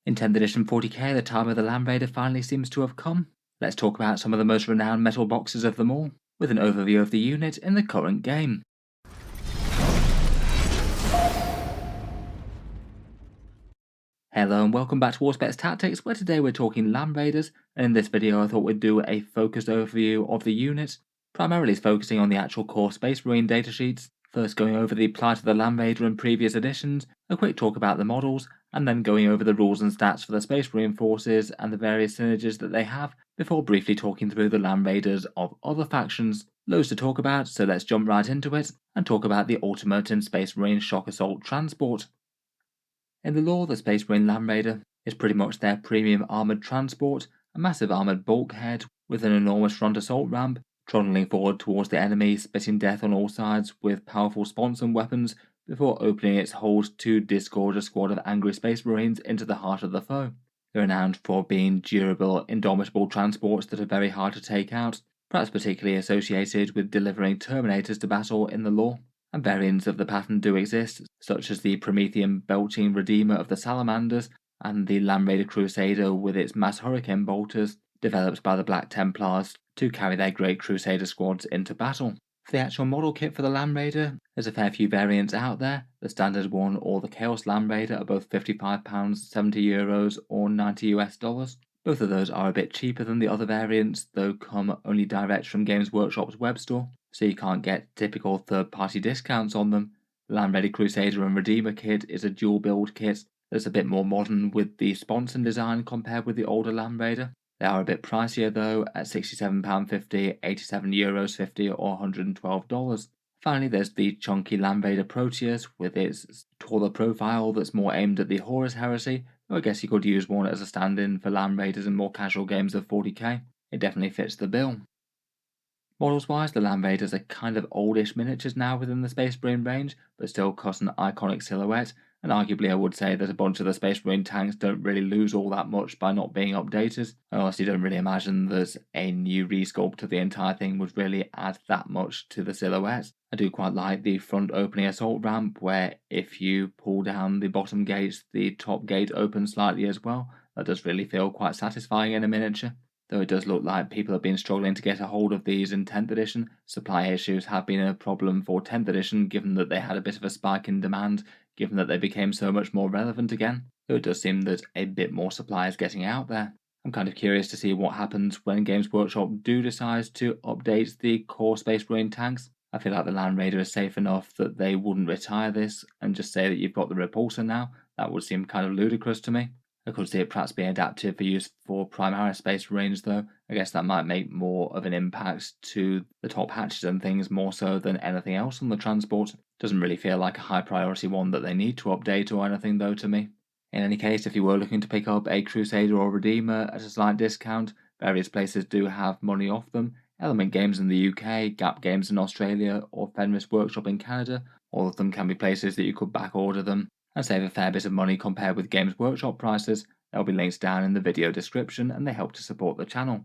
In 10th edition 40k, the time of the Land Raider finally seems to have come. Let's talk about some of the most renowned metal boxes of them all, with an overview of the unit in the current game. Hello and welcome back to Auspex Tactics, where today we're talking Land Raiders, and in this video I thought we'd do a focused overview of the unit, primarily focusing on the actual core Space Marine datasheets, first going over the plight of the Land Raider in previous editions, a quick talk about the models, and then going over the rules and stats for the Space Marine forces and the various synergies that they have, before briefly talking through the Land Raiders of other factions. Loads to talk about, so let's jump right into it, and talk about the ultimate in Space Marine Shock Assault Transport. In the lore, the Space Marine Land Raider is pretty much their premium armoured transport, a massive armoured bulkhead with an enormous front assault ramp, trundling forward towards the enemy, spitting death on all sides with powerful sponson weapons before opening its hold to disgorge a squad of angry Space Marines into the heart of the foe. They're renowned for being durable, indomitable transports that are very hard to take out, perhaps particularly associated with delivering Terminators to battle in the lore. And variants of the pattern do exist, such as the Promethean belching Redeemer of the Salamanders and the Land Raider Crusader with its mass hurricane bolters, developed by the Black Templars to carry their great Crusader squads into battle. For the actual model kit for the Land Raider, there's a fair few variants out there. The standard one or the Chaos Land Raider are both £55, €70 or $90 US. Both of those are a bit cheaper than the other variants, though come only direct from Games Workshop's web store, so you can't get typical third-party discounts on them. The Land Raider Crusader and Redeemer kit is a dual build kit that's a bit more modern with the sponson design compared with the older Land Raider. They are a bit pricier though, at £67.50, €87.50 or $112. Finally, there's the chunky Land Raider Proteus with its taller profile that's more aimed at the Horus Heresy, though I guess you could use one as a stand-in for Land Raiders in more casual games of 40k. It definitely fits the bill. Models-wise, the Land Raiders are kind of oldish miniatures now within the Space Marine range, but still cut an iconic silhouette, and arguably I would say that a bunch of the Space Marine tanks don't really lose all that much by not being updated. I honestly don't really imagine that a new resculpt of the entire thing would really add that much to the silhouette. I do quite like the front opening assault ramp, where if you pull down the bottom gates, the top gate opens slightly as well. That does really feel quite satisfying in a miniature. Though it does look like people have been struggling to get a hold of these in 10th edition. Supply issues have been a problem for 10th edition, given that they had a bit of a spike in demand, given that they became so much more relevant again. Though it does seem that a bit more supply is getting out there. I'm kind of curious to see what happens when Games Workshop do decide to update the core Space Marine tanks. I feel like the Land Raider is safe enough that they wouldn't retire this and just say that you've got the Repulsor now. That would seem kind of ludicrous to me. I could see it perhaps being adapted for use for Primaris Space Marines though. I guess that might make more of an impact to the top hatches and things more so than anything else on the transport. Doesn't really feel like a high priority one that they need to update or anything though to me. In any case, if you were looking to pick up a Crusader or Redeemer at a slight discount, various places do have money off them. Element Games in the UK, Gap Games in Australia, or Fenris Workshop in Canada, all of them can be places that you could back order them and save a fair bit of money compared with Games Workshop prices. There'll be links down in the video description and they help to support the channel.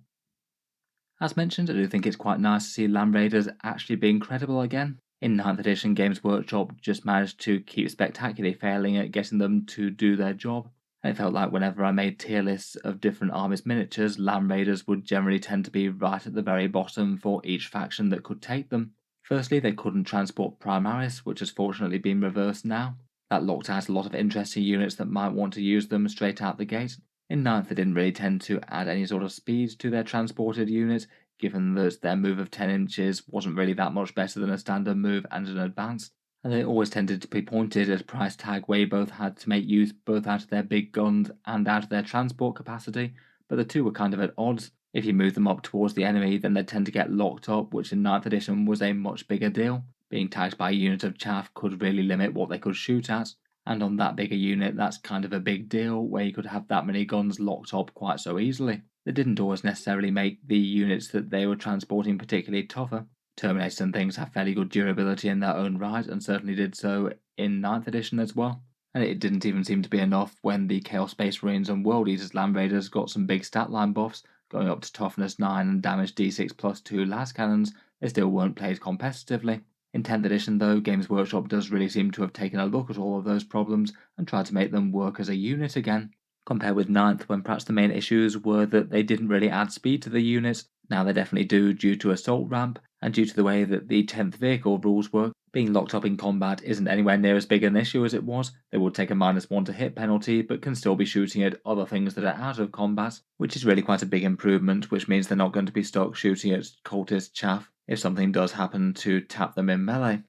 As mentioned, I do think it's quite nice to see Land Raiders actually being credible again. In 9th edition, Games Workshop just managed to keep spectacularly failing at getting them to do their job. And it felt like whenever I made tier lists of different armies miniatures, Land Raiders would generally tend to be right at the very bottom for each faction that could take them. Firstly, they couldn't transport Primaris, which has fortunately been reversed now. That locked out a lot of interesting units that might want to use them straight out the gate. In 9th, they didn't really tend to add any sort of speed to their transported unit, given that their move of 10 inches wasn't really that much better than a standard move and an advance, and they always tended to be pointed at a price tag where you both had to make use both out of their big guns and out of their transport capacity, but the two were kind of at odds. If you move them up towards the enemy, then they tend to get locked up, which in 9th edition was a much bigger deal. Being tagged by a unit of chaff could really limit what they could shoot at, and on that bigger unit that's kind of a big deal where you could have that many guns locked up quite so easily. They didn't always necessarily make the units that they were transporting particularly tougher. Terminators and things have fairly good durability in their own right, and certainly did so in 9th edition as well. And it didn't even seem to be enough when the Chaos Space Marines and World Eaters Land Raiders got some big stat line buffs, going up to toughness 9 and damage d6 plus 2 las cannons. They still weren't played competitively. In 10th edition though, Games Workshop does really seem to have taken a look at all of those problems and tried to make them work as a unit again. compared with 9th, when perhaps the main issues were that they didn't really add speed to the units. Now they definitely do due to assault ramp, and due to the way that the 10th vehicle rules work. Being locked up in combat isn't anywhere near as big an issue as it was. They will take a -1 to hit penalty, but can still be shooting at other things that are out of combat, which is really quite a big improvement, which means they're not going to be stuck shooting at cultist chaff if something does happen to tap them in melee.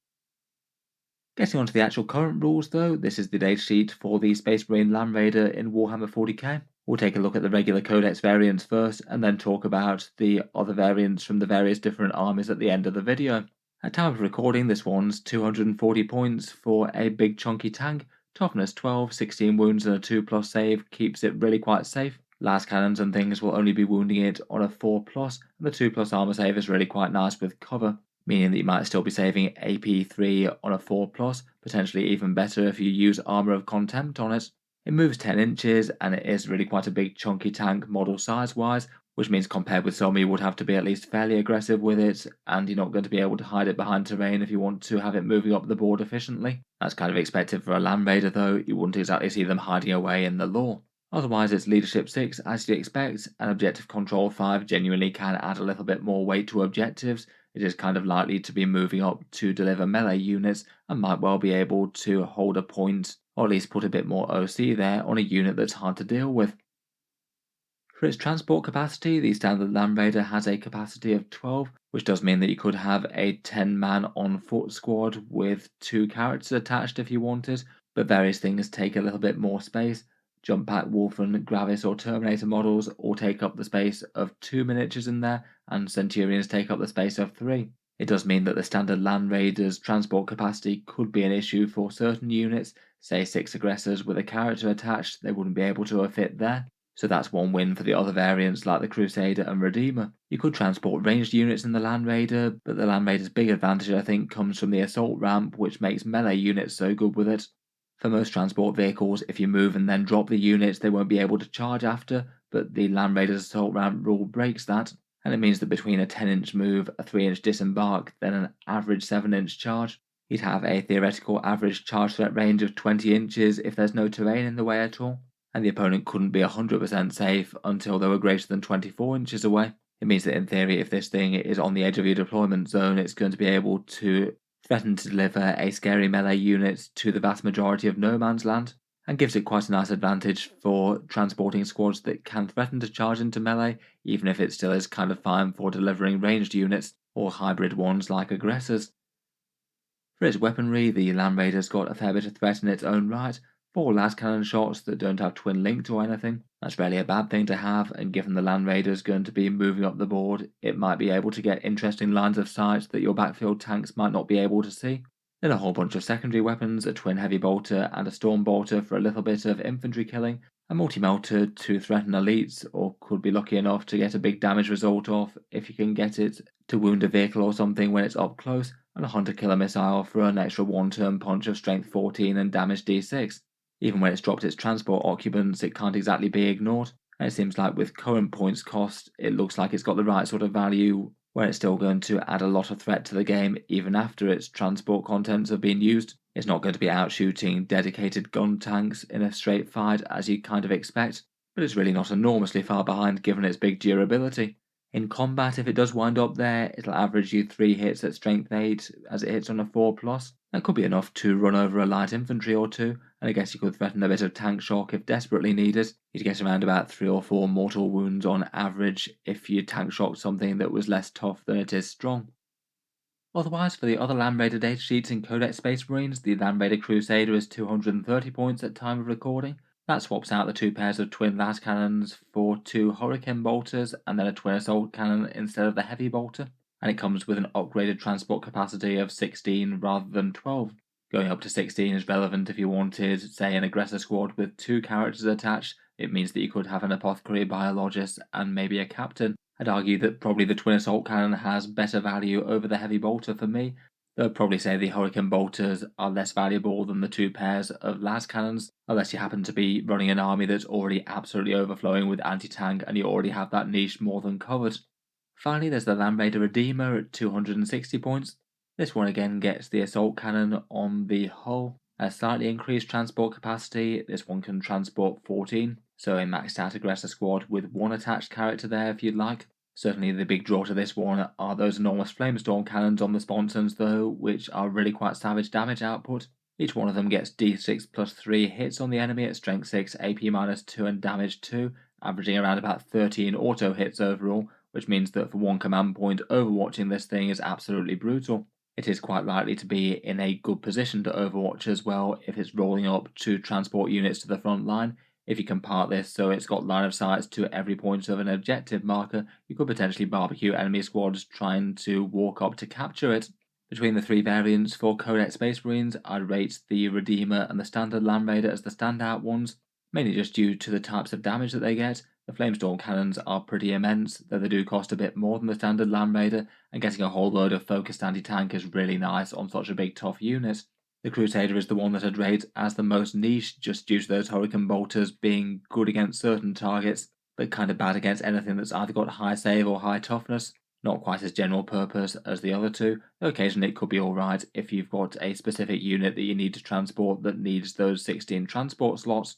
Getting onto the actual current rules though, this is the datasheet for the Space Marine Land Raider in Warhammer 40k. We'll take a look at the regular Codex variants first, and then talk about the other variants from the various different armies at the end of the video. At time of recording, this one's 240 points for a big chunky tank, toughness 12, 16 wounds and a 2+ save keeps it really quite safe. Las cannons and things will only be wounding it on a 4+, and the 2+ armor save is really quite nice with cover, meaning that you might still be saving AP3 on a 4+, potentially even better if you use Armour of Contempt on it. It moves 10 inches, and it is really quite a big chunky tank model size-wise, which means compared with some you would have to be at least fairly aggressive with it, and you're not going to be able to hide it behind terrain if you want to have it moving up the board efficiently. That's kind of expected for a Land Raider though, you wouldn't exactly see them hiding away in the lore. Otherwise it's Leadership 6 as you'd expect, and Objective Control 5 genuinely can add a little bit more weight to objectives. It is kind of likely to be moving up to deliver melee units, and might well be able to hold a point, or at least put a bit more OC there on a unit that's hard to deal with. For its transport capacity, the standard Land Raider has a capacity of 12, which does mean that you could have a 10-man on foot squad with 2 characters attached if you wanted, but various things take a little bit more space. Jump Pack, Wolfen, Gravis or Terminator models all take up the space of 2 miniatures in there, and Centurions take up the space of 3. It does mean that the standard Land Raider's transport capacity could be an issue for certain units, say 6 aggressors with a character attached, they wouldn't be able to fit there. So that's one win for the other variants like the Crusader and Redeemer. You could transport ranged units in the Land Raider, but the Land Raider's big advantage I think comes from the assault ramp, which makes melee units so good with it. For most transport vehicles, if you move and then drop the units, they won't be able to charge after, but the Land Raider's assault ramp rule breaks that, and it means that between a 10-inch move, a 3-inch disembark, then an average 7-inch charge, you'd have a theoretical average charge threat range of 20 inches if there's no terrain in the way at all, and the opponent couldn't be 100% safe until they were greater than 24 inches away. It means that in theory, if this thing is on the edge of your deployment zone, it's going to be able to threaten to deliver a scary melee unit to the vast majority of no man's land, and gives it quite a nice advantage for transporting squads that can threaten to charge into melee, even if it still is kind of fine for delivering ranged units or hybrid ones like aggressors. For its weaponry, the Land Raider's got a fair bit of threat in its own right. 4 las cannon shots that don't have twin linked or anything. That's rarely a bad thing to have, and given the Land Raider's going to be moving up the board, it might be able to get interesting lines of sight that your backfield tanks might not be able to see. Then a whole bunch of secondary weapons, a twin heavy bolter and a storm bolter for a little bit of infantry killing, a multi-melter to threaten elites, or could be lucky enough to get a big damage result off if you can get it to wound a vehicle or something when it's up close, and a hunter killer missile for an extra 1-turn punch of strength 14 and damage d6. Even when it's dropped its transport occupants, it can't exactly be ignored, and it seems like with current points cost, it looks like it's got the right sort of value where it's still going to add a lot of threat to the game even after its transport contents have been used. It's not going to be out shooting dedicated gun tanks in a straight fight as you kind of expect, but it's really not enormously far behind given its big durability. In combat, if it does wind up there, it'll average you 3 hits at strength 8 as it hits on a 4+. That could be enough to run over a light infantry or 2, and I guess you could threaten a bit of tank shock if desperately needed. You'd get around about 3 or 4 mortal wounds on average if you tank shocked something that was less tough than it is strong. Otherwise, for the other Land Raider datasheets in Codex Space Marines, the Land Raider Crusader is 230 points at time of recording. That swaps out the 2 pairs of twin las cannons for 2 hurricane bolters and then a twin assault cannon instead of the heavy bolter, and it comes with an upgraded transport capacity of 16 rather than 12. Going up to 16 is relevant if you wanted, say, an aggressor squad with 2 characters attached. It means that you could have an apothecary, biologist, and maybe a captain. I'd argue that probably the twin assault cannon has better value over the heavy bolter for me. Though I'd probably say the hurricane bolters are less valuable than the 2 pairs of las cannons, unless you happen to be running an army that's already absolutely overflowing with anti-tank and you already have that niche more than covered. Finally, there's the Land Raider Redeemer at 260 points. This one again gets the assault cannon on the hull, a slightly increased transport capacity. This one can transport 14, so a maxed out aggressor squad with one attached character there if you'd like. Certainly the big draw to this one are those enormous flamestorm cannons on the sponsons though, which are really quite savage damage output. Each one of them gets d6 plus 3 hits on the enemy at strength 6, AP minus 2 and damage 2, averaging around about 13 auto hits overall, which means that for one command point, overwatching this thing is absolutely brutal. It is quite likely to be in a good position to overwatch as well if it's rolling up to transport units to the front line. If you can part this so it's got line of sight to every point of an objective marker, you could potentially barbecue enemy squads trying to walk up to capture it. Between the three variants for Codex Space Marines, I'd rate the Redeemer and the Standard Land Raider as the standout ones, mainly just due to the types of damage that they get. The Flamestorm cannons are pretty immense, though they do cost a bit more than the Standard Land Raider, and getting a whole load of focused anti-tank is really nice on such a big tough unit. The Crusader is the one that I'd rate as the most niche, just due to those Hurricane Bolters being good against certain targets, but kind of bad against anything that's either got high save or high toughness. Not quite as general purpose as the other two, though occasionally it could be alright if you've got a specific unit that you need to transport that needs those 16 transport slots.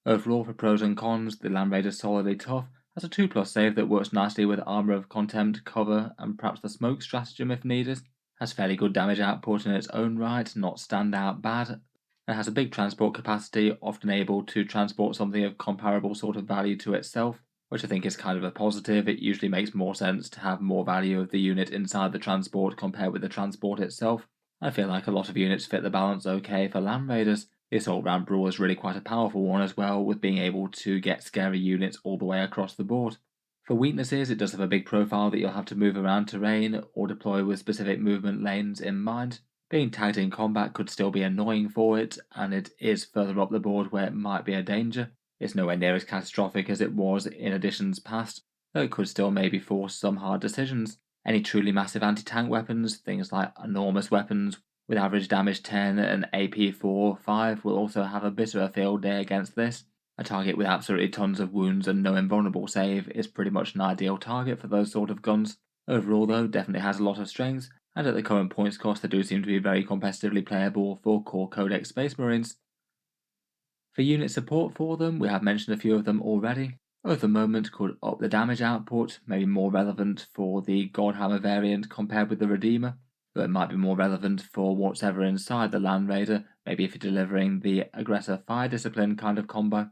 Overall, for pros and cons, the Land Raider is solidly tough, has a 2+ save that works nicely with Armour of Contempt, cover, and perhaps the smoke stratagem if needed, has fairly good damage output in its own right, not standout bad, and has a big transport capacity, often able to transport something of comparable sort of value to itself, which I think is kind of a positive. It usually makes more sense to have more value of the unit inside the transport compared with the transport itself. I feel like a lot of units fit the balance okay for Land Raiders. The Assault Ramp Rule is really quite a powerful one as well, with being able to get scary units all the way across the board. For weaknesses, it does have a big profile that you'll have to move around terrain or deploy with specific movement lanes in mind. Being tagged in combat could still be annoying for it, and it is further up the board where it might be a danger. It's nowhere near as catastrophic as it was in editions past, though it could still maybe force some hard decisions. Any truly massive anti-tank weapons, things like enormous weapons with average damage 10 and AP 4-5 will also have a bit of a field day against this. A target with absolutely tons of wounds and no invulnerable save is pretty much an ideal target for those sort of guns. Overall though, definitely has a lot of strengths, and at the current points cost they do seem to be very competitively playable for core Codex Space Marines. For unit support for them, we have mentioned a few of them already. At the moment could up the damage output, maybe more relevant for the Godhammer variant compared with the Redeemer, though it might be more relevant for whatever inside the Land Raider, maybe if you're delivering the Aggressor Fire Discipline kind of combo.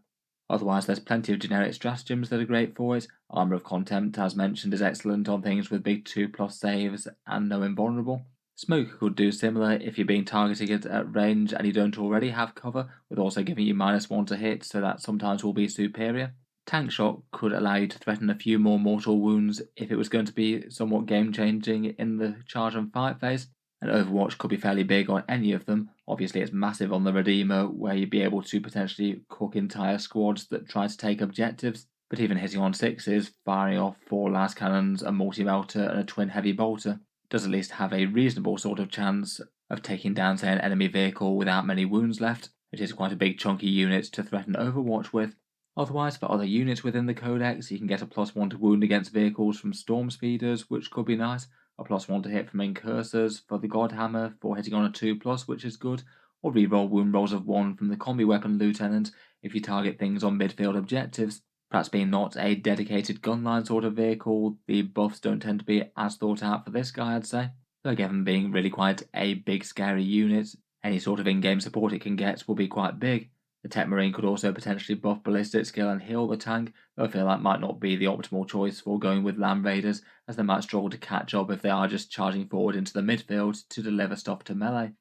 Otherwise, there's plenty of generic stratagems that are great for it. Armour of Contempt, as mentioned, is excellent on things with big 2+ saves and no invulnerable. Smoke could do similar if you're being targeted at range and you don't already have cover, with also giving you -1 to hit, so that sometimes will be superior. Tank Shot could allow you to threaten a few more mortal wounds if it was going to be somewhat game-changing in the charge and fight phase. And Overwatch could be fairly big on any of them. Obviously it's massive on the Redeemer, where you'd be able to potentially cook entire squads that try to take objectives, but even hitting on 6s, firing off 4 last cannons, a multi-melter and a twin heavy bolter does at least have a reasonable sort of chance of taking down, say, an enemy vehicle without many wounds left. It is quite a big chunky unit to threaten Overwatch with. Otherwise, for other units within the Codex, you can get a +1 to wound against vehicles from Storm Speeders, which could be nice, a +1 to hit from Incursors for the Godhammer for hitting on a 2+, which is good, or reroll wound rolls of 1 from the Combi Weapon Lieutenant if you target things on midfield objectives. Perhaps being not a dedicated gunline sort of vehicle, the buffs don't tend to be as thought out for this guy, I'd say. Though given being really quite a big scary unit, any sort of in-game support it can get will be quite big. The Tech Marine could also potentially buff ballistic skill and heal the tank, though I feel that might not be the optimal choice for going with Land Raiders, as they might struggle to catch up if they are just charging forward into the midfield to deliver stuff to melee.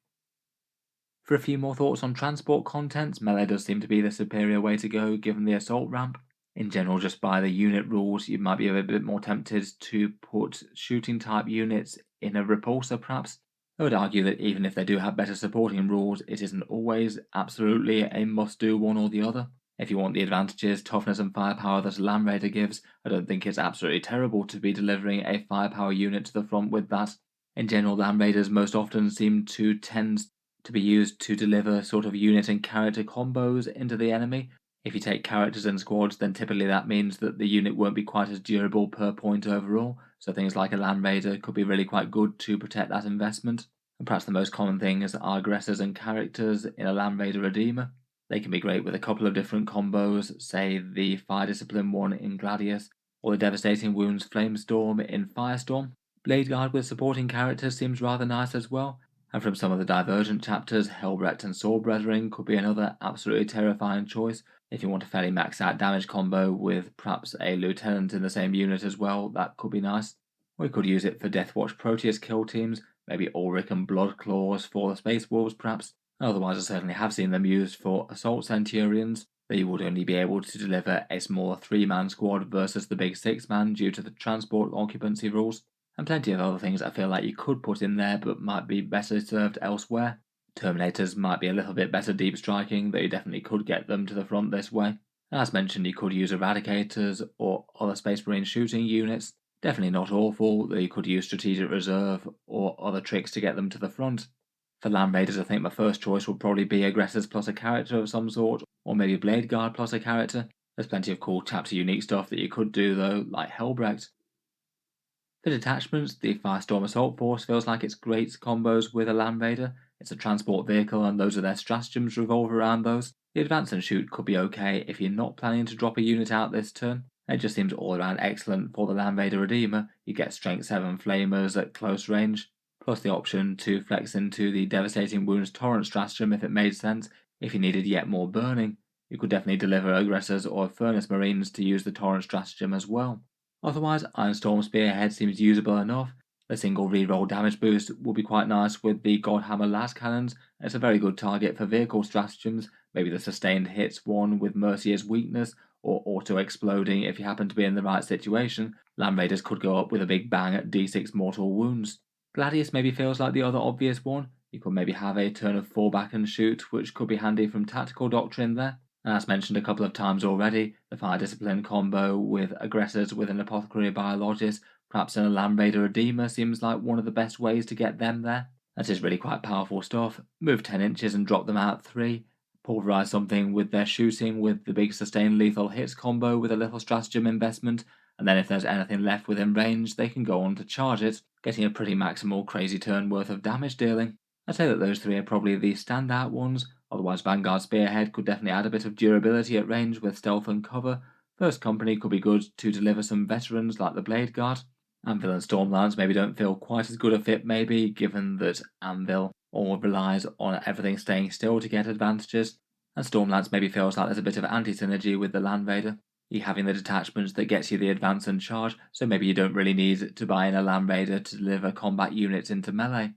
For a few more thoughts on transport content, melee does seem to be the superior way to go given the assault ramp. In general, just by the unit rules, you might be a bit more tempted to put shooting type units in a repulsor perhaps. I would argue that even if they do have better supporting rules, it isn't always absolutely a must-do one or the other. If you want the advantages, toughness and firepower that a Land Raider gives, I don't think it's absolutely terrible to be delivering a firepower unit to the front with that. In general, Land Raiders most often seem to tend to be used to deliver sort of unit and character combos into the enemy. If you take characters and squads, then typically that means that the unit won't be quite as durable per point overall, so things like a Land Raider could be really quite good to protect that investment. And perhaps the most common things are aggressors and characters in a Land Raider Redeemer. They can be great with a couple of different combos, say the Fire Discipline one in Gladius, or the Devastating Wounds Flamestorm in Firestorm. Blade Guard with supporting characters seems rather nice as well, and from some of the Divergent chapters, Helbrecht and Sword Brethren could be another absolutely terrifying choice. If you want a fairly maxed out damage combo with perhaps a Lieutenant in the same unit as well, that could be nice. We could use it for Deathwatch Proteus kill teams, maybe Ulrich and Bloodclaws for the Space Wolves perhaps. Otherwise I certainly have seen them used for Assault Centurions. They would only be able to deliver a small 3-man squad versus the big 6-man due to the transport occupancy rules, and plenty of other things I feel like you could put in there but might be better served elsewhere. Terminators might be a little bit better deep striking, though you definitely could get them to the front this way. As mentioned, you could use Eradicators or other Space Marine shooting units. Definitely not awful, though you could use Strategic Reserve or other tricks to get them to the front. For Land Raiders, I think my first choice would probably be Aggressors plus a character of some sort, or maybe Blade Guard plus a character. There's plenty of cool chapter unique stuff that you could do though, like Helbrecht. For detachments, the Firestorm Assault Force feels like it's great combos with a Land Raider. It's a transport vehicle and those of their stratagems revolve around those. The Advance and Shoot could be okay if you're not planning to drop a unit out this turn. It just seems all around excellent for the Land Raider Redeemer. You get Strength 7 Flamers at close range, plus the option to flex into the Devastating Wounds Torrent stratagem if it made sense, if you needed yet more burning. You could definitely deliver Aggressors or Furnace Marines to use the Torrent stratagem as well. Otherwise, Ironstorm Spearhead seems usable enough. The single reroll damage boost will be quite nice with the Godhammer Las Cannons. It's a very good target for vehicle stratagems, maybe the sustained hits one with Mercy as weakness, or auto-exploding if you happen to be in the right situation. Land Raiders could go up with a big bang at d6 mortal wounds. Gladius maybe feels like the other obvious one. You could maybe have a turn of fall back and shoot, which could be handy from tactical doctrine there. And as mentioned a couple of times already, the Fire Discipline combo with Aggressors with an Apothecary Biologist, perhaps in a Land Raider Redeemer, seems like one of the best ways to get them there. That is really quite powerful stuff. Move 10 inches and drop them out 3. Pulverize something with their shooting with the big sustained lethal hits combo with a little stratagem investment, and then if there's anything left within range, they can go on to charge it, getting a pretty maximal crazy turn worth of damage dealing. I'd say that those 3 are probably the standout ones. Otherwise, Vanguard Spearhead could definitely add a bit of durability at range with stealth and cover. First Company could be good to deliver some veterans like the Blade Guard. Anvil and Stormlance maybe don't feel quite as good a fit maybe, given that Anvil all relies on everything staying still to get advantages, and Stormlance maybe feels like there's a bit of anti-synergy with the Land Raider. You having the detachments that gets you the advance and charge, so maybe you don't really need to buy in a Land Raider to deliver combat units into melee.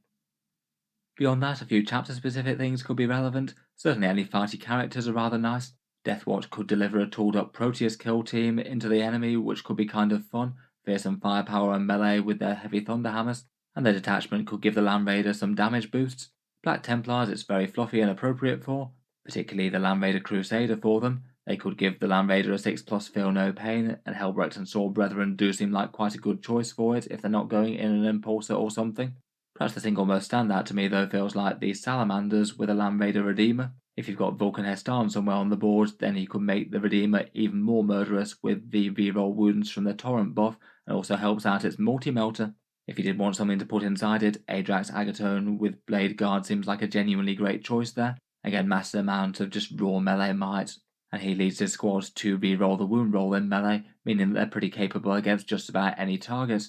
Beyond that, a few chapter-specific things could be relevant. Certainly any fighty characters are rather nice. Deathwatch could deliver a tooled-up Proteus kill team into the enemy, which could be kind of fun. Fearsome firepower and melee with their heavy thunderhammers. And their detachment could give the Land Raider some damage boosts. Black Templars it's very fluffy and appropriate for, particularly the Land Raider Crusader for them. They could give the Land Raider a 6+ feel no pain, and Helbrecht and Sword Brethren do seem like quite a good choice for it if they're not going in an Impulsor or something. Perhaps the single most standout to me though feels like the Salamanders with a Land Raider Redeemer. If you've got Vulcan Hestan somewhere on the board, then you could make the Redeemer even more murderous with the reroll wounds from the Torrent buff, and also helps out its multi-melter. If you did want something to put inside it, Adrax Agatone with Blade Guard seems like a genuinely great choice there. Again, massive amount of just raw melee might, and he leads his squads to reroll the wound roll in melee, meaning that they're pretty capable against just about any target.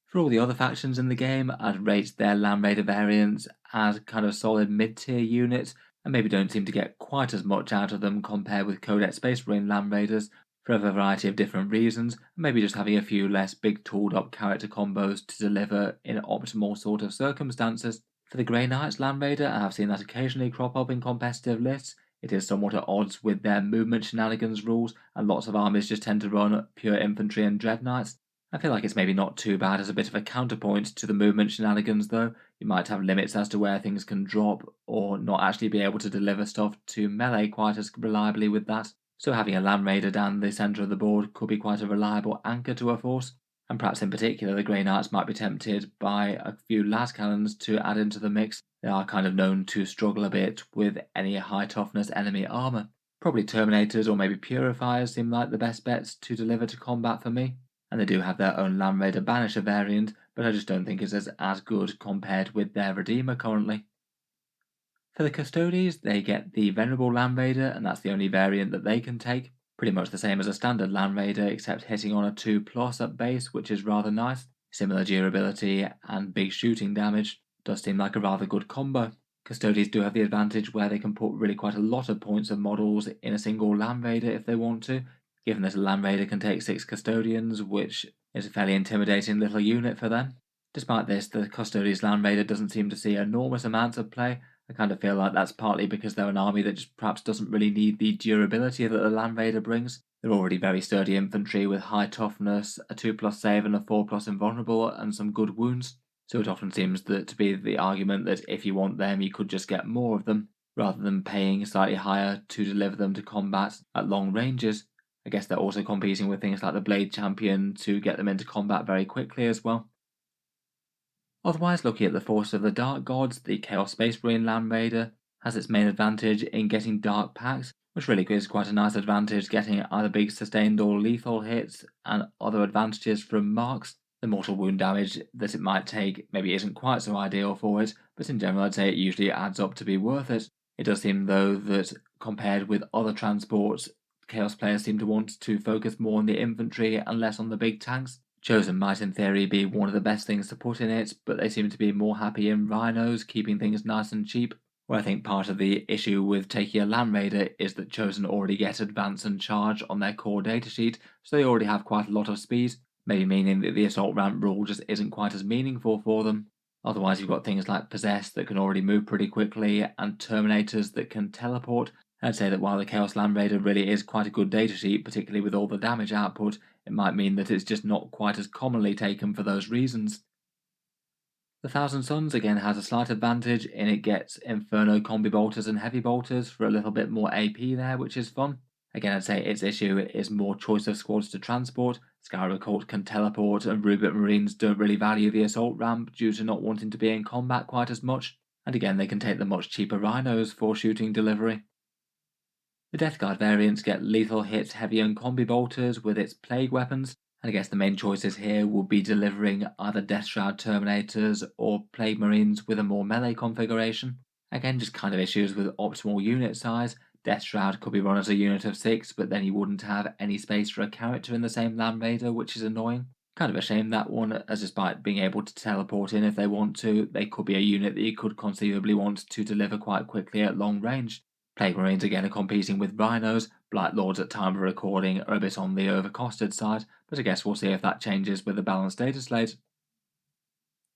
For all the other factions in the game, I'd rate their Land Raider variants as kind of solid mid-tier units, and maybe don't seem to get quite as much out of them compared with Codex Space Marine Land Raiders for a variety of different reasons, maybe just having a few less big tooled up character combos to deliver in optimal sort of circumstances. For the Grey Knights Land Raider, I have seen that occasionally crop up in competitive lists. It is somewhat at odds with their movement shenanigans rules, and lots of armies just tend to run pure infantry and dread knights. I feel like it's maybe not too bad as a bit of a counterpoint to the movement shenanigans though. You might have limits as to where things can drop, or not actually be able to deliver stuff to melee quite as reliably with that. So having a Land Raider down the centre of the board could be quite a reliable anchor to a force. And perhaps in particular the Grey Knights might be tempted by a few las cannons to add into the mix. They are kind of known to struggle a bit with any high toughness enemy armour. Probably Terminators or maybe Purifiers seem like the best bets to deliver to combat for me. And they do have their own Land Raider Banisher variant, but I just don't think it's as good compared with their Redeemer currently. For the Custodies, they get the Venerable Land Raider, and that's the only variant that they can take. Pretty much the same as a standard Land Raider, except hitting on a 2+ at base, which is rather nice. Similar durability and big shooting damage. Does seem like a rather good combo. Custodies do have the advantage where they can put really quite a lot of points of models in a single Land Raider if they want to, given that a Land Raider can take 6 Custodians, which is a fairly intimidating little unit for them. Despite this, the Custodies Land Raider doesn't seem to see enormous amounts of play. I kind of feel like that's partly because they're an army that just perhaps doesn't really need the durability that the Land Raider brings. They're already very sturdy infantry with high toughness, a 2+ save and a 4+ invulnerable, and some good wounds. So it often seems that to be the argument that if you want them, you could just get more of them, rather than paying slightly higher to deliver them to combat at long ranges. I guess they're also competing with things like the Blade Champion to get them into combat very quickly as well. Otherwise, looking at the force of the Dark Gods, the Chaos Space Marine Land Raider has its main advantage in getting Dark Packs, which really gives quite a nice advantage getting either big sustained or lethal hits, and other advantages from marks. The mortal wound damage that it might take maybe isn't quite so ideal for it, but in general I'd say it usually adds up to be worth it. It does seem though that compared with other transports, Chaos players seem to want to focus more on the infantry and less on the big tanks. Chosen might in theory be one of the best things to put in it, but they seem to be more happy in rhinos, keeping things nice and cheap. Where I think part of the issue with taking a Land Raider is that Chosen already get Advance and Charge on their core datasheet, so they already have quite a lot of speed, maybe meaning that the Assault Ramp rule just isn't quite as meaningful for them. Otherwise you've got things like Possess that can already move pretty quickly, and Terminators that can teleport. I'd say that while the Chaos Land Raider really is quite a good datasheet, particularly with all the damage output, it might mean that it's just not quite as commonly taken for those reasons. The Thousand Suns again has a slight advantage in it gets Inferno Combi Bolters and Heavy Bolters for a little bit more AP there, which is fun. Again, I'd say its issue is more choice of squads to transport. Scarab Cult can teleport, and Rubik Marines don't really value the assault ramp due to not wanting to be in combat quite as much. And again, they can take the much cheaper Rhinos for shooting delivery. The Death Guard variants get lethal hits, heavy and combi bolters with its plague weapons, and I guess the main choices here will be delivering either Death Shroud Terminators or Plague Marines with a more melee configuration. Again, just kind of issues with optimal unit size. Death Shroud could be run as a unit of 6, but then you wouldn't have any space for a character in the same Land Raider, which is annoying. Kind of a shame that one, as despite being able to teleport in if they want to, they could be a unit that you could conceivably want to deliver quite quickly at long range. Plague Marines again are competing with Rhinos. Blight Lords at time of recording are a bit on the overcosted side, but I guess we'll see if that changes with the balanced data slate.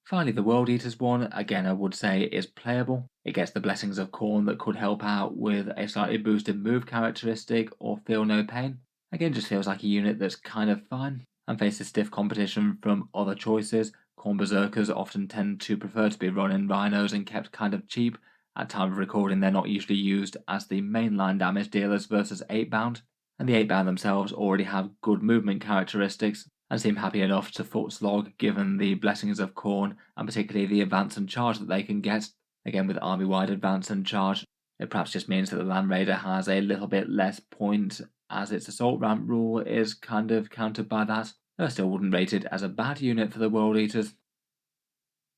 Finally, the World Eaters one, again I would say is playable. It gets the Blessings of Khorne that could help out with a slightly boosted move characteristic or Feel No Pain. Again, just feels like a unit that's kind of fine and faces stiff competition from other choices. Khorne Berserkers often tend to prefer to be run in Rhinos and kept kind of cheap. At time of recording, they're not usually used as the mainline damage dealers versus 8-bound, and the 8-bound themselves already have good movement characteristics and seem happy enough to foot slog given the Blessings of Khorne and particularly the Advance and Charge that they can get. Again, with army-wide Advance and Charge, it perhaps just means that the Land Raider has a little bit less point as its Assault Ramp rule is kind of countered by that, though I still wouldn't rate it as a bad unit for the World Eaters.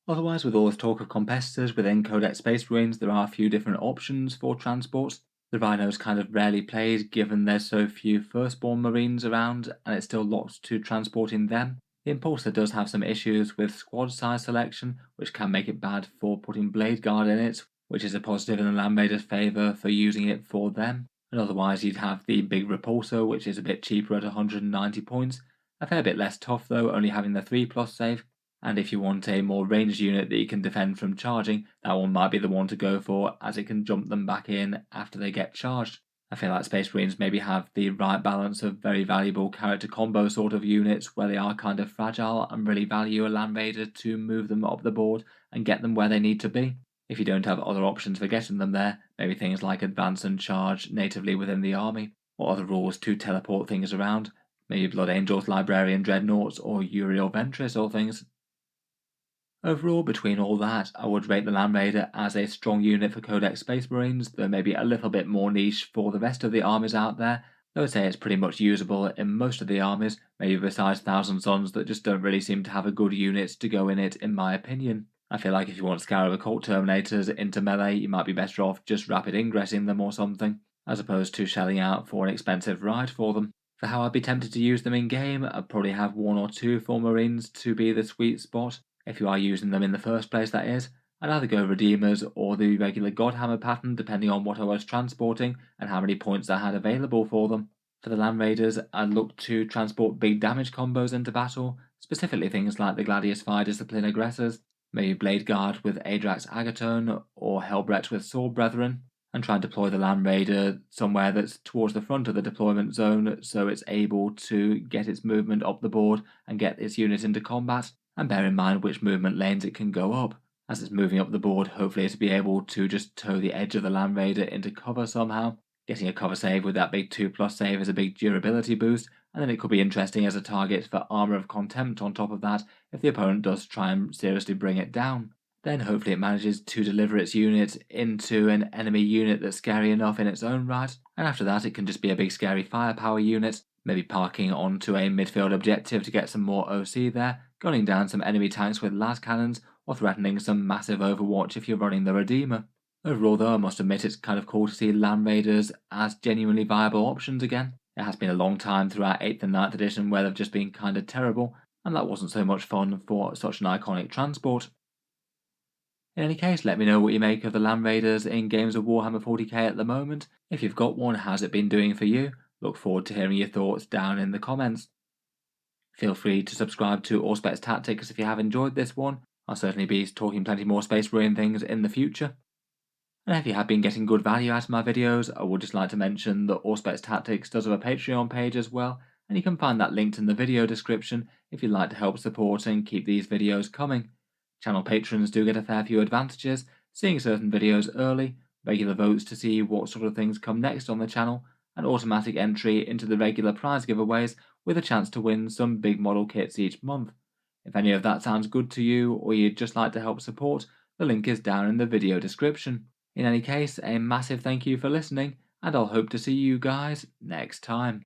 Otherwise, with all this talk of competitors within Codex Space Marines, there are a few different options for transports. The Rhino's kind of rarely played given there's so few Firstborn Marines around and it's still locked to transporting them. The Impulsor does have some issues with squad size selection, which can make it bad for putting Blade Guard in it, which is a positive in the Land Raider's favour for using it for them. And otherwise you'd have the Big Repulsor, which is a bit cheaper at 190 points, a fair bit less tough though, only having the 3+ save. And if you want a more ranged unit that you can defend from charging, that one might be the one to go for, as it can jump them back in after they get charged. I feel like Space Marines maybe have the right balance of very valuable character combo sort of units where they are kind of fragile and really value a Land Raider to move them up the board and get them where they need to be. If you don't have other options for getting them there, maybe things like Advance and Charge natively within the army, or other rules to teleport things around, maybe Blood Angels, Librarian Dreadnoughts, or Uriel Ventress or things. Overall, between all that, I would rate the Land Raider as a strong unit for Codex Space Marines, though maybe a little bit more niche for the rest of the armies out there, though I'd say it's pretty much usable in most of the armies, maybe besides Thousand Suns that just don't really seem to have a good unit to go in it in my opinion. I feel like if you want Scarab Occult Terminators into melee, you might be better off just rapid ingressing them or something, as opposed to shelling out for an expensive ride for them. For how I'd be tempted to use them in game, I'd probably have 1 or 2 full Marines to be the sweet spot, if you are using them in the first place that is. I'd either go Redeemers or the regular Godhammer pattern depending on what I was transporting and how many points I had available for them. For the Land Raiders, I'd look to transport big damage combos into battle, specifically things like the Gladius Fire Discipline Aggressors, maybe Blade Guard with Adrax Agaton or Helbret with Sword Brethren, and try and deploy the Land Raider somewhere that's towards the front of the deployment zone so it's able to get its movement up the board and get its unit into combat, and bear in mind which movement lanes it can go up. As it's moving up the board, hopefully to be able to just tow the edge of the Land Raider into cover somehow. Getting a cover save with that big 2+ save is a big durability boost, and then it could be interesting as a target for Armour of Contempt on top of that if the opponent does try and seriously bring it down. Then hopefully it manages to deliver its unit into an enemy unit that's scary enough in its own right, and after that it can just be a big scary firepower unit, maybe parking onto a midfield objective to get some more OC there, gunning down some enemy tanks with las cannons, or threatening some massive overwatch if you're running the Redeemer. Overall though, I must admit it's kind of cool to see Land Raiders as genuinely viable options again. It has been a long time throughout 8th and 9th edition where they've just been kind of terrible, and that wasn't so much fun for such an iconic transport. In any case, let me know what you make of the Land Raiders in games of Warhammer 40k at the moment. If you've got one, how's it been doing for you? Look forward to hearing your thoughts down in the comments. Feel free to subscribe to Auspex Tactics if you have enjoyed this one. I'll certainly be talking plenty more Space Marine things in the future. And if you have been getting good value out of my videos, I would just like to mention that Auspex Tactics does have a Patreon page as well, and you can find that linked in the video description if you'd like to help support and keep these videos coming. Channel patrons do get a fair few advantages, seeing certain videos early, regular votes to see what sort of things come next on the channel, and automatic entry into the regular prize giveaways with a chance to win some big model kits each month. If any of that sounds good to you or you'd just like to help support, the link is down in the video description. In any case, a massive thank you for listening, and I'll hope to see you guys next time.